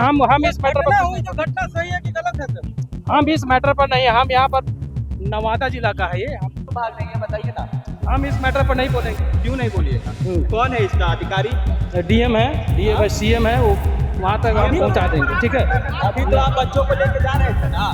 हम इस मैटर पर हुई जो घटना सही है कि गलत है सर? हम इस मैटर पर नहीं, हम यहाँ पर नवादा जिला का है ये, हम भाग नहीं है, बताइए ना। हम इस मैटर पर नहीं बोलेंगे। क्यों नहीं बोलिएगा? कौन है इसका अधिकारी? डीएम है, डीएम सीएम है, वो वहाँ तक हम पहुँचा देंगे, ठीक है। अभी तो आप बच्चों को लेके जा रहे थे ना?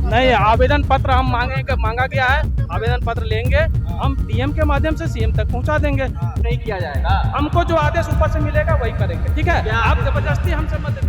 नहीं, आवेदन पत्र हम मांगा गया है, आवेदन पत्र लेंगे, हम डीएम के माध्यम से सीएम तक पहुँचा देंगे। नहीं किया जाएगा। हमको जो आदेश ऊपर से मिलेगा वही करेंगे, ठीक है। आप जबरदस्ती हमसे मत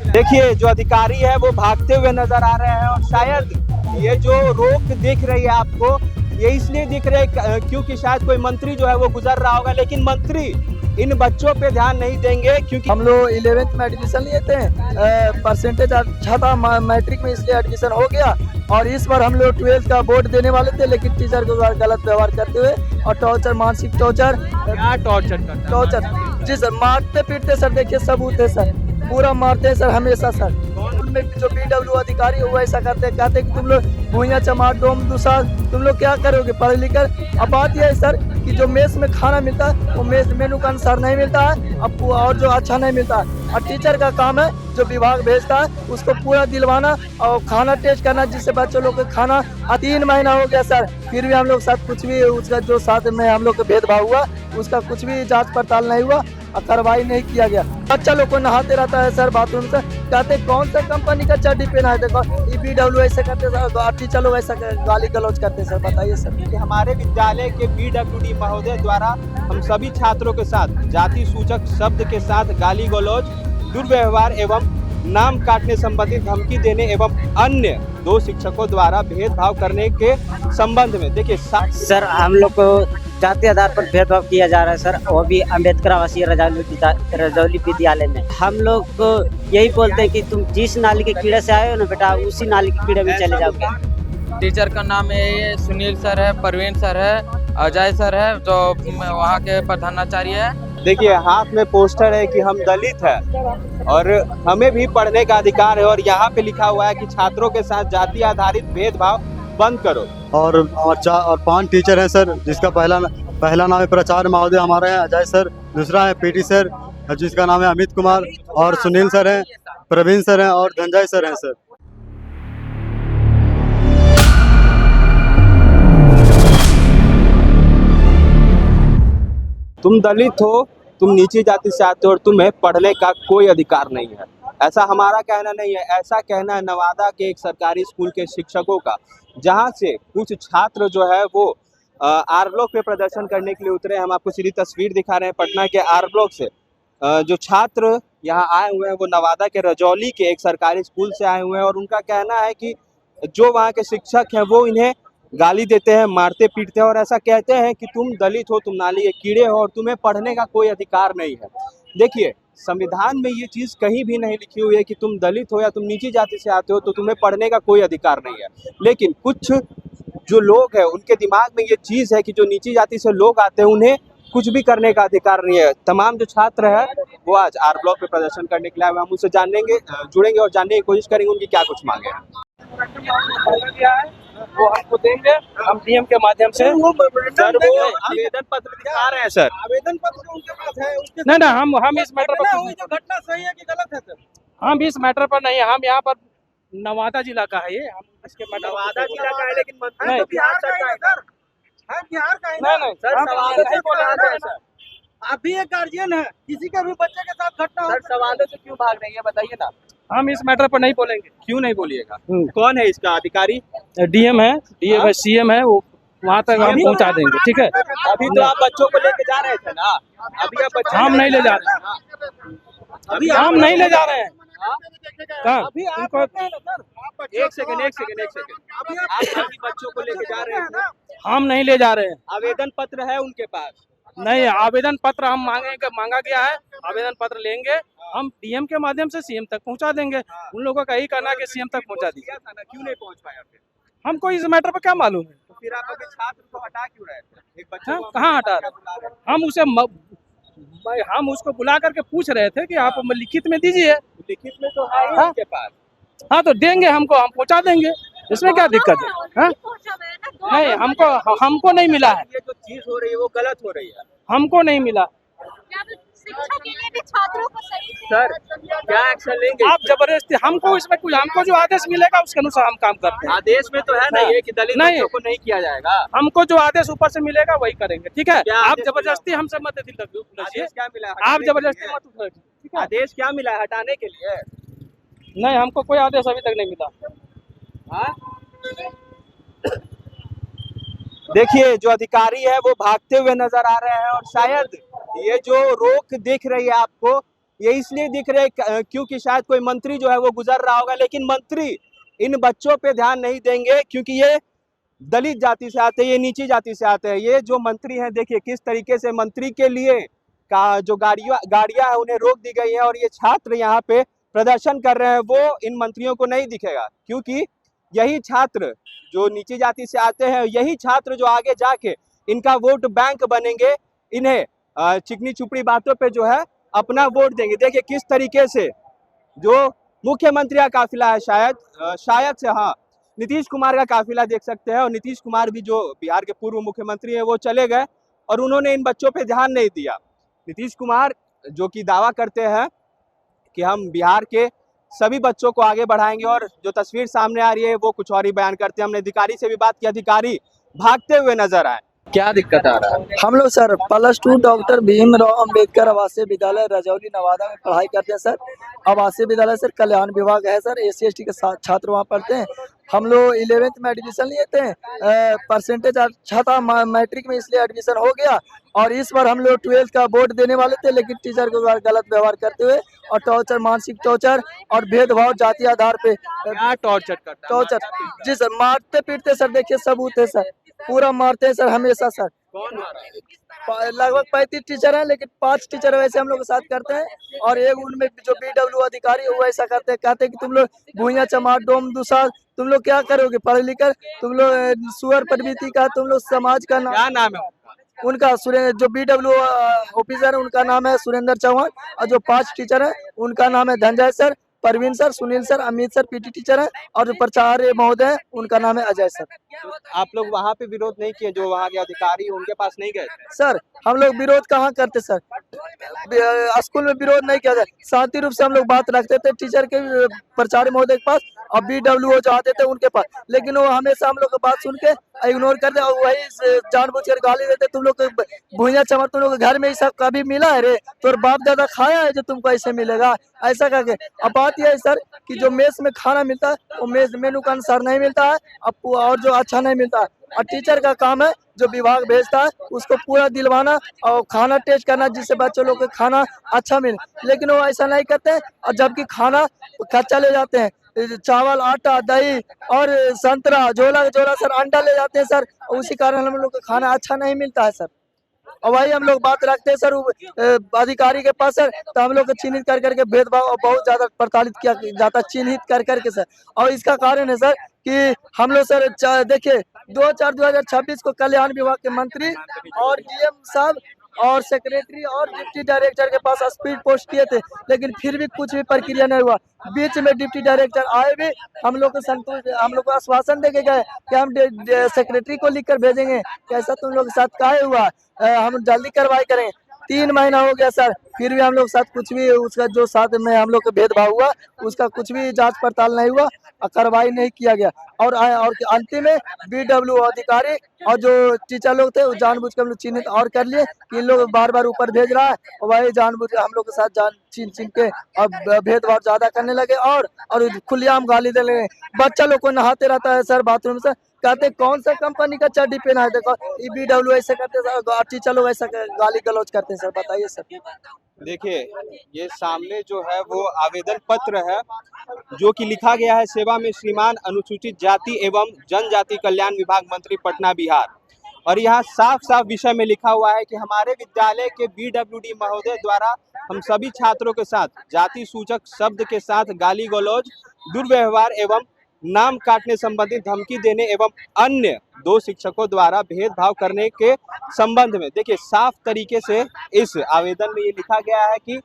देखिए जो अधिकारी है वो भागते हुए नजर आ रहे हैं और शायद ये जो रोक दिख रही है आपको, ये इसलिए दिख रही है क्योंकि शायद कोई मंत्री जो है वो गुजर रहा होगा, लेकिन मंत्री इन बच्चों पे ध्यान नहीं देंगे क्योंकि हम लोग 11th में एडमिशन लिए थे, परसेंटेज अच्छा था मैट्रिक में, इसलिए एडमिशन हो गया। और इस बार हम लोग 12th का बोर्ड देने वाले थे, लेकिन टीचर के द्वारा गलत व्यवहार करते हुए और टॉर्चर, मानसिक टॉर्चर। क्या टॉर्चर करता? टॉर्चर जी सर, मारते पीटते सर, देखिए सबूत है सर, पूरा मारते हैं सर हमेशा सर। उनमें जो BW अधिकारी है वो ऐसा कहते हैं कि तुम लोग भूया चमार डोम दूसरा तुम लोग क्या करोगे पढ़ लिख कर। अब बात यह है सर कि जो मेस में खाना मिलता है वो मेस मेनू के अनुसार नहीं मिलता है, अब और जो अच्छा नहीं मिलता है। और टीचर का काम है जो विभाग भेजता है उसको पूरा दिलवाना और खाना टेस्ट करना, जिससे बच्चों लोग का खाना 3 महीना हो गया सर, फिर भी हम लोग साथ कुछ भी उसका जो साथ में हम लोग का भेदभाव हुआ उसका कुछ भी जांच पड़ताल नहीं हुआ और कार्रवाई नहीं किया गया। बच्चा लोग को नहाते रहता है सर बाथरूम से, कहते कौन सा कंपनी का चड्डी पहना है, देखो BW ऐसे करते सर, टीचर लोग ऐसा गाली गलौज करते सर। बताइए सर। हमारे विद्यालय के BWD महोदय द्वारा हम सभी छात्रों के साथ जाति सूचक शब्द के साथ गाली गलौज, दुर्व्यवहार एवं नाम काटने संबंधित धमकी देने एवं अन्य 2 शिक्षकों द्वारा भेदभाव करने के संबंध में देखिए सर हम लोग को जाति आधार पर भेदभाव किया जा रहा है सर, वो भी अम्बेडकर आवासीय रजौली विद्यालय में। हम लोग को यही बोलते हैं कि तुम जिस नाली के कीड़े से आए हो ना बेटा, उसी नाली के कीड़े में चले जाओगे। टीचर का नाम है सुनील सर है, परवीन सर है, अजय सर है जो वहाँ के प्रधानाचार्य है। देखिए हाथ में पोस्टर है कि हम दलित है और हमें भी पढ़ने का अधिकार है, और यहाँ पे लिखा हुआ है कि छात्रों के साथ जाति आधारित भेदभाव बंद करो। और 5 टीचर हैं सर, जिसका पहला नाम है प्राचार्य महोदय हमारे हैं अजय सर, दूसरा है PT सर जिसका नाम है अमित कुमार, और सुनील सर हैं, प्रवीण सर हैं और धनंजय सर हैं सर। तुम दलित हो, तुम नीची जाति से आते हो और तुम्हें पढ़ने का कोई अधिकार नहीं है, ऐसा हमारा कहना नहीं है। ऐसा कहना है नवादा के एक सरकारी स्कूल के शिक्षकों का, जहां से कुछ छात्र जो है वो आर ब्लॉक पे प्रदर्शन करने के लिए उतरे। हम आपको सीधी तस्वीर दिखा रहे हैं पटना के आर ब्लॉक से। जो छात्र यहाँ आए हुए हैं वो नवादा के रजौली के एक सरकारी स्कूल से आए हुए हैं, और उनका कहना है कि जो वहाँ के शिक्षक हैं वो इन्हें गाली देते हैं, मारते पीटते हैं और ऐसा कहते हैं कि तुम दलित हो, तुम नाली के कीड़े हो और तुम्हें पढ़ने का कोई अधिकार नहीं है। देखिए संविधान में ये चीज़ कहीं भी नहीं लिखी हुई है कि तुम दलित हो या तुम नीची जाति से आते हो तो तुम्हें पढ़ने का कोई अधिकार नहीं है, लेकिन कुछ जो लोग हैं उनके दिमाग में ये चीज़ है कि जो नीची जाति से लोग आते हैं उन्हें कुछ भी करने का अधिकार नहीं है। तमाम जो छात्र है वो आज आर ब्लॉक पे प्रदर्शन करने के लिए हम उनसे जुड़ेंगे और जानने की कोशिश करेंगे उनकी क्या कुछ मांगे हैं। वो हमको देंगे, हम डीएम के माध्यम से। सर वो आवेदन पत्र दिखा रहे हैं सर, आवेदन पत्र उनके पास है। नहीं, हम इस मैटर पर हुई जो घटना सही है कि गलत है सर? हम इस मैटर पर नहीं, हम यहाँ पर नवादा जिला का है ये, हम इसके मैटर नवादा जिला का है लेकिन मंत्री नहीं, तो बिहार का है सर। है बिहार का है नहीं सर, सवालों से बोल रहे हैं सर। आप भी एक गार्जियन है, किसी के भी बच्चे के साथ घटना हो, सवालों से क्यों भाग रही है बताइए ना। हम इस मैटर पर नहीं बोलेंगे। क्यों नहीं बोलिएगा? कौन है इसका अधिकारी? डीएम है, सीएम है, वो वहाँ तक हम पहुँचा देंगे, ठीक है। अभी तो आप बच्चों को लेके जा रहे थे ना, अभी आप बच्चे हम नहीं ले जा रहे हैं, अभी हम नहीं ले जा रहे हैं। कहाँ? अभी आप एक सेकंड अभी आप बच्चों को लेके जा रहे हैं, हम नहीं ले जा रहे हैं। आवेदन पत्र है उनके पास? नहीं, आवेदन पत्र हम मांगा गया है, आवेदन पत्र लेंगे, हम डीएम के माध्यम से सीएम तक पहुंचा देंगे। उन लोगों का यही कहना है कि सीएम तक पहुंचा दीजिए। क्यों नहीं पहुंच पाया फिर? हमको इस मैटर पर क्या मालूम है। तो फिर आप अभी छात्र को हटा क्यों रहे थे? एक बच्चे को कहाँ हटा रहे? हम उसको बुला करके पूछ रहे थे कि आप लिखित में दीजिए। लिखित में तो है ही उनके पास। हाँ तो देंगे, हमको हम पहुंचा देंगे, इसमें क्या दिक्कत है? हाँ? नहीं, हमको नहीं मिला है। ये जो चीज हो रही है वो गलत हो रही है। हमको नहीं मिला। शिक्षा के लिए भी छात्रों को सही से सर क्या एक्शन लेंगे? आप जबरदस्ती हमको इसमें कुछ, हमको जो आदेश मिलेगा उसके अनुसार हम काम करते हैं। आदेश में तो है ना ये कि दलित नहीं। बच्चों को नहीं किया जाएगा। हमको जो आदेश ऊपर से मिलेगा वही करेंगे, ठीक है। क्या आप आदेश जबरदस्ती हमसे मत उलझिए, आदेश क्या मिला है आप हटाने के जबरदस्ती लिए? मत उलझिए, ठीक है। आदेश क्या मिला है हटाने के लिए? नहीं, हमको कोई आदेश अभी तक नहीं मिला। हाँ? देखिए जो अधिकारी है वो भागते हुए नजर आ रहे हैं और शायद ये जो रोक दिख रही है आपको ये इसलिए दिख रही है क्योंकि शायद कोई मंत्री जो है वो गुजर रहा होगा, लेकिन मंत्री इन बच्चों पे ध्यान नहीं देंगे क्योंकि ये दलित जाति से आते हैं, ये नीची जाति से आते हैं। ये जो मंत्री हैं देखिए किस तरीके से मंत्री के लिए का जो गाड़ियां है उन्हें रोक दी गई है और ये छात्र यहाँ पे प्रदर्शन कर रहे हैं, वो इन मंत्रियों को नहीं दिखेगा क्योंकि यही छात्र जो नीची जाति से आते हैं, यही छात्र जो आगे जाके इनका वोट बैंक बनेंगे, इन्हें चिकनी चुपड़ी बातों पे जो है अपना वोट देंगे। देखिए किस तरीके से जो मुख्यमंत्री का काफिला है, शायद से हाँ नीतीश कुमार का काफिला देख सकते हैं और नीतीश कुमार भी जो बिहार के पूर्व मुख्यमंत्री हैं वो चले गए और उन्होंने इन बच्चों पे ध्यान नहीं दिया। नीतीश कुमार जो कि दावा करते हैं कि हम बिहार के सभी बच्चों को आगे बढ़ाएंगे और जो तस्वीर सामने आ रही है वो कुछ और ही बयान करते हैं। हमने अधिकारी से भी बात की, अधिकारी भागते हुए नजर आए। क्या दिक्कत आ रहा है? हम लोग सर +2 डॉक्टर भीमराव अंबेडकर आवासीय विद्यालय रजौली नवादा में पढ़ाई करते हैं सर। आवासीय विद्यालय सर कल्याण विभाग है सर, SC/ST के छात्र वहाँ पढ़ते हैं। हम लोग 11th में एडमिशन लिए थे, परसेंटेज अच्छा था मैट्रिक में, इसलिए एडमिशन हो गया और इस बार हम लोग 12th का बोर्ड देने वाले थे, लेकिन टीचर के द्वारा गलत व्यवहार करते हुए और टॉर्चर, मानसिक टॉर्चर और भेदभाव जाति आधार पे क्या टॉर्चर करता है? टॉर्चर जी सर, मारते पीटते सर, देखिए सबूत है सर, पूरा मारते हैं सर हमेशा सर। कौन मारा है? लगभग 35 टीचर हैं, लेकिन 5 टीचर वैसे हम लोग के साथ करते हैं और एक उनमें जो BW अधिकारी है वो ऐसा करते हैं, कहते हैं कि तुम लोग भूया चमार डोम दूसरा तुम लोग क्या करोगे पढ़ लिख कर, तुम लोग सुअर प्रवृत्ति का, तुम लोग समाज का क्या नाम है उनका जो BW ऑफिसर है उनका नाम है सुरेंद्र चौहान और जो 5 टीचर है उनका नाम है Dhananjay sir, Parveen sir, Sunil sir, Amit sir PT teacher है और जो प्राचार्य महोदय है उनका नाम है अजय सर। आप लोग वहाँ पे विरोध नहीं किए? जो वहाँ के अधिकारी उनके पास नहीं गए? सर हम लोग विरोध कहाँ करते सर, स्कूल में विरोध नहीं किया जाए, शांति रूप से हम लोग बात रखते थे टीचर के प्राचार्य महोदय के पास और BW जो आते थे उनके पास, लेकिन वो हमेशा हम लोग की बात सुन के इग्नोर करते और वही जानबूझकर गाली देते, तुम लोग भूया चमर तुम लोग घर में ऐसा कभी मिला है रे, तो बाप दादा खाया है जो तुमको ऐसे मिलेगा, ऐसा करके। अब बात यह है सर कि जो मेस में खाना मिलता है वो मेस मेनू के अनुसार नहीं मिलता है और जो अच्छा नहीं मिलता है, और टीचर का काम है जो विभाग भेजता है उसको पूरा दिलवाना और खाना टेस्ट करना जिससे बच्चों लोग को खाना अच्छा मिले, लेकिन वो ऐसा नहीं करते हैं और जबकि खाना कच्चा ले जाते हैं, चावल, आटा, दही और संतरा, झोला सर, अंडा ले जाते हैं सर, उसी कारण हम लोग को खाना अच्छा नहीं मिलता है सर। और वही हम लोग बात रखते हैं सर अधिकारी के पास सर, तो हम लोग को चिन्हित कर करके भेदभाव बहुत ज्यादा प्रताड़ित किया जाता, चिन्हित कर करके सर। और इसका कारण है सर कि हम लोग सर देखिए 2026 को कल्याण विभाग के मंत्री और DM साहब और सेक्रेटरी और डिप्टी डायरेक्टर के पास स्पीड पोस्ट किए थे, लेकिन फिर भी कुछ भी प्रक्रिया नहीं हुआ। बीच में डिप्टी डायरेक्टर आए भी, हम लोग को संतुष्ट, हम लोग को आश्वासन देके गए कि हम सेक्रेटरी को लिखकर भेजेंगे, कैसा तुम लोग के साथ काहे हुआ, हम जल्दी कार्रवाई करें। 3 महीना हो गया सर, फिर भी हम लोग साथ कुछ भी उसका जो साथ में हम लोग का भेदभाव हुआ उसका कुछ भी जांच पड़ताल नहीं हुआ और कार्रवाई नहीं किया गया। और अंतिम में BW अधिकारी और जो टीचर लोग थे वो जानबूझ कर हम लोग चिन्हित और कर लिए कि इन लोग बार बार ऊपर भेज रहा है, और वही जानबूझ हम लोग के साथ छीन के और भेदभाव ज्यादा करने लगे और खुलेआम गाली देने लगे। बच्चा लोग को नहाते रहता है सर बाथरूम से, कहते कौन सा कंपनी का चड्डी पहना है, देखो BW ऐसे करते सर, टीचर लोग ऐसा गाली गलौज करते हैं सर, बताइए सर। देखिए ये सामने जो है वो आवेदन पत्र है जो कि लिखा गया है सेवा में श्रीमान अनुसूचित जाति एवं जनजाति कल्याण विभाग मंत्री पटना बिहार, और यहाँ साफ साफ विषय में लिखा हुआ है कि हमारे विद्यालय के BWD महोदय द्वारा हम सभी छात्रों के साथ जाति सूचक शब्द के साथ गाली गलौज, दुर्व्यवहार एवं नाम काटने संबंधी धमकी देने एवं अन्य 2 शिक्षकों द्वारा भेदभाव करने के संबंध में, देखिए साफ तरीके से इस आवेदन में ये लिखा गया है कि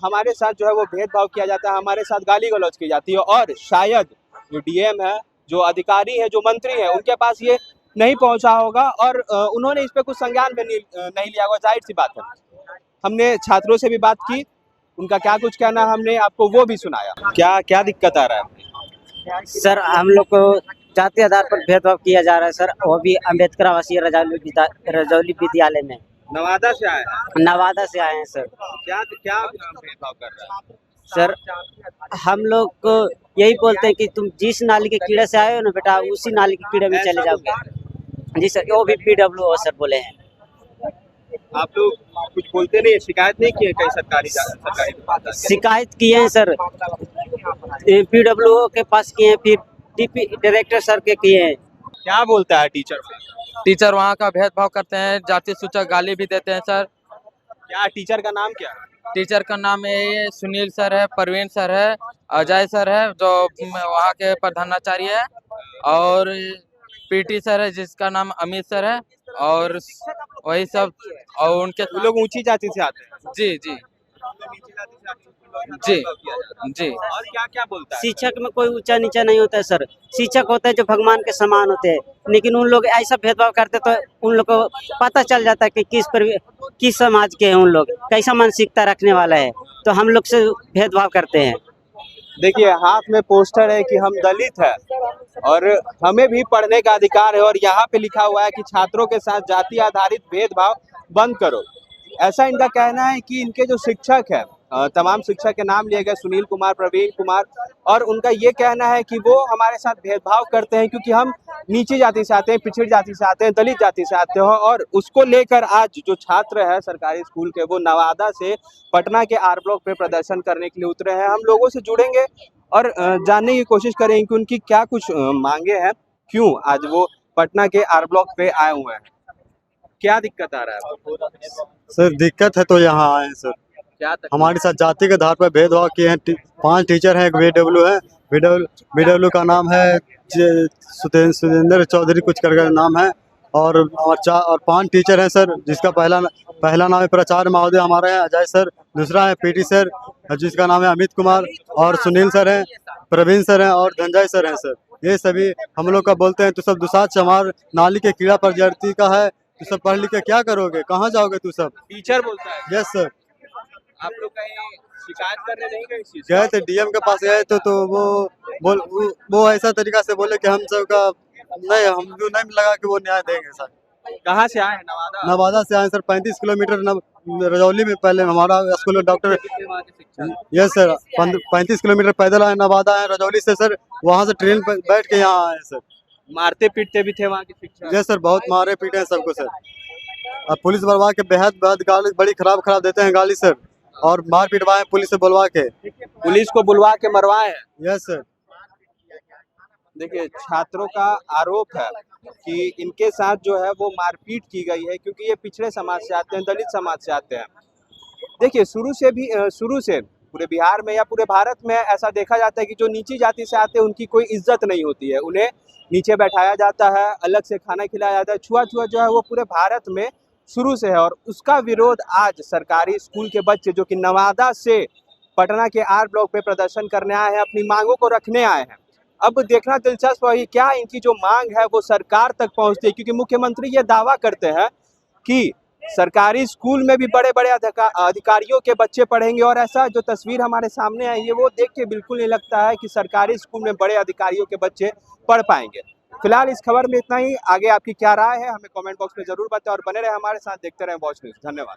हमारे साथ जो है वो भेदभाव किया जाता है, हमारे साथ गाली गलौज की जाती है, और शायद जो DM है, जो अधिकारी है, जो मंत्री है, उनके पास ये नहीं पहुंचा होगा और उन्होंने इस पे कुछ संज्ञान में नहीं लिया होगा, जाहिर सी बात है। हमने छात्रों से भी बात की, उनका क्या कुछ कहना है हमने आपको वो भी सुनाया। क्या क्या दिक्कत आ रहा है? सर हम लोग को जाति आधार पर भेदभाव किया जा रहा है सर, वो भी अम्बेडकर आवासीय रजौली विद्यालय में। नवादा से आए हैं? नवादा से आए हैं सर। क्या क्या भेदभाव कर रहा है? सर हम लोग को यही बोलते हैं कि तुम जिस नाली के कीड़े से आए हो ना बेटा, उसी नाली के कीड़े में चले जाओगे। जी सर, वो भी PWO सर बोले हैं। आप लोग कुछ बोलते नहीं, शिकायत नहीं किए कहीं सरकारी सरकारी? शिकायत किए हैं सर, PWO के पास किए हैं, फिर DP डायरेक्टर सर के किए हैं। क्या बोलता है टीचर? टीचर वहाँ का भेदभाव करते हैं, जाति सूचक गाली भी देते हैं सर। क्या टीचर का नाम क्या है? टीचर का नाम है सुनील सर है, परवीन सर है, अजय सर है जो वहाँ के प्रधानाचार्य है, और PT सर है जिसका नाम अमित सर है, और वही सब। और उनके वो लोग ऊंची जाति से आते हैं? जी जी जी जी। और क्या क्या बोलता है? शिक्षक में कोई ऊंचा नीचा नहीं होता है सर, शिक्षक होते हैं जो भगवान के समान होते हैं, लेकिन उन लोग ऐसा भेदभाव करते तो उन लोग को पता चल जाता है कि किस समाज के हैं उन लोग, कैसा मानसिकता रखने वाला है, तो हम लोग से भेदभाव करते हैं। देखिए हाथ में पोस्टर है कि हम दलित है और हमें भी पढ़ने का अधिकार है, और यहाँ पे लिखा हुआ है कि छात्रों के साथ जाति आधारित भेदभाव बंद करो। ऐसा इनका कहना है कि इनके जो शिक्षक है, तमाम शिक्षक के नाम लिए गए, सुनील कुमार, प्रवीण कुमार, और उनका ये कहना है कि वो हमारे साथ भेदभाव करते हैं क्योंकि हम नीची जाति से आते हैं, पिछड़ी जाति से आते हैं, दलित जाति से आते हो, और उसको लेकर आज जो छात्र है सरकारी स्कूल के वो नवादा से पटना के R ब्लॉक पे प्रदर्शन करने के लिए उतरे हैं। हम लोगों से जुड़ेंगे और जानने की कोशिश करेंगे कि उनकी क्या कुछ मांगे हैं, क्यों आज वो पटना के R ब्लॉक पे आए हुए हैं, क्या दिक्कत आ रहा है? सर दिक्कत है तो यहाँ आए हैं सर। क्या तकलीफ? हमारे साथ जाति के आधार पर भेदभाव किए हैं। 5 टीचर हैं, एक BW है, BW का नाम है सुरेंद्र चौधरी कुछ करके नाम है, और 5 टीचर हैं सर, जिसका पहला नाम है प्राचार्य महोदय हमारे हैं अजय सर, दूसरा है PT सर जिसका नाम है अमित कुमार, और सुनील सर हैं, प्रवीण सर हैं, और धनंजय सर हैं सर। ये सभी हम लोग का बोलते हैं, तू सब दुसाध चमार नाली के कीड़ा प्रजाति का है, तू सब पढ़ लिख के क्या करोगे, कहाँ जाओगे तू सब? टीचर बोलता है? Yes sir. आप लोग कहीं शिकायत करने नहीं गए इस चीज़ गए थे, DM के पास गए थे, तो वो ऐसा तरीका से बोले कि हम सब का नहीं, हमको नहीं लगा कि वो न्याय देंगे सर। कहाँ से आए हैं? नवादा? नवादा से आए सर, 35 किलोमीटर रजौली में पहले हमारा school doctor. Yes sir, 35 kilometre पैदल आए, नवादा आए रजौली से सर, वहाँ से ट्रेन पर बैठ के यहाँ आए सर। मारते पीटते भी थे वहाँ के शिक्षक? यस सर, बहुत मारे पीटे हैं सबको सर। अब पुलिस बुलवा के बेहद गाली बड़ी खराब देते हैं गाली सर, और मार पिटवाए पुलिस से बुलवा के। पुलिस को बुलवा के मरवाए हैं? Yes sir. देखिए छात्रों का आरोप है कि इनके साथ जो है वो मारपीट की गई है क्योंकि ये पिछड़े समाज से आते हैं, दलित समाज से आते हैं। देखिए शुरू से पूरे बिहार में या पूरे भारत में ऐसा देखा जाता है कि जो नीची जाति से आते हैं उनकी कोई इज्जत नहीं होती है, उन्हें नीचे बैठाया जाता है, अलग से खाना खिलाया जाता है। छुआ जो है वो पूरे भारत में शुरू से है, और उसका विरोध आज सरकारी स्कूल के बच्चे जो कि नवादा से पटना के R ब्लॉक पे प्रदर्शन करने आए हैं, अपनी मांगों को रखने आए हैं। अब देखना दिलचस्प है क्या इनकी जो मांग है वो सरकार तक पहुंचती है, क्योंकि मुख्यमंत्री ये दावा करते हैं कि सरकारी स्कूल में भी बड़े बड़े अधिकारियों के बच्चे पढ़ेंगे, और ऐसा जो तस्वीर हमारे सामने आई है वो देख के बिल्कुल नहीं लगता है कि सरकारी स्कूल में बड़े अधिकारियों के बच्चे पढ़ पाएंगे। फिलहाल इस खबर में इतना ही। आगे आपकी क्या राय है हमें कमेंट बॉक्स में जरूर बताएं, और बने रहे हमारे साथ, देखते रहें वॉच न्यूज़। धन्यवाद।